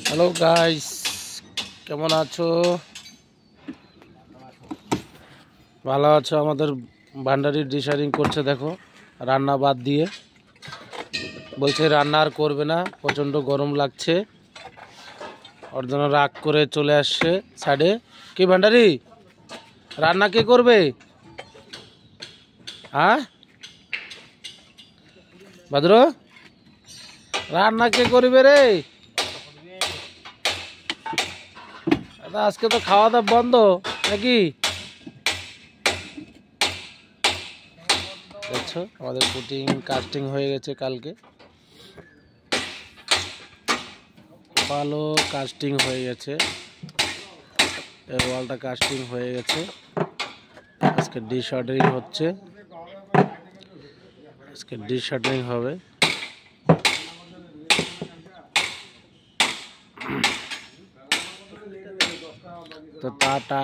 Hello guys, কেমন আছো? ভালো আছো? আমাদের ভান্ডারি ডিশারিং করছে, দেখো রান্না বাদ দিয়ে বলছে রান্না আর করবে না, প্রচণ্ড গরম লাগছে। ওর জন্য রাগ করে চলে আসছে সাইডে। কি ভান্ডারি, রান্না কে করবে? হ্যাঁ ভাদ্র, রান্না কে করবে রে? আজকে তো খাওয়া দাওয়া বন্ধ নাকি? দেখছো আমাদের পুটিং কাস্টিং হয়ে গেছে কালকে, ভালো কাস্টিং হয়ে গেছে, এই ওয়ালটা কাস্টিং হয়ে গেছে। আজকে ডিশ অর্ডারিং হচ্ছে, আজকে ডিশ অর্ডারিং হবে। তো টাটা।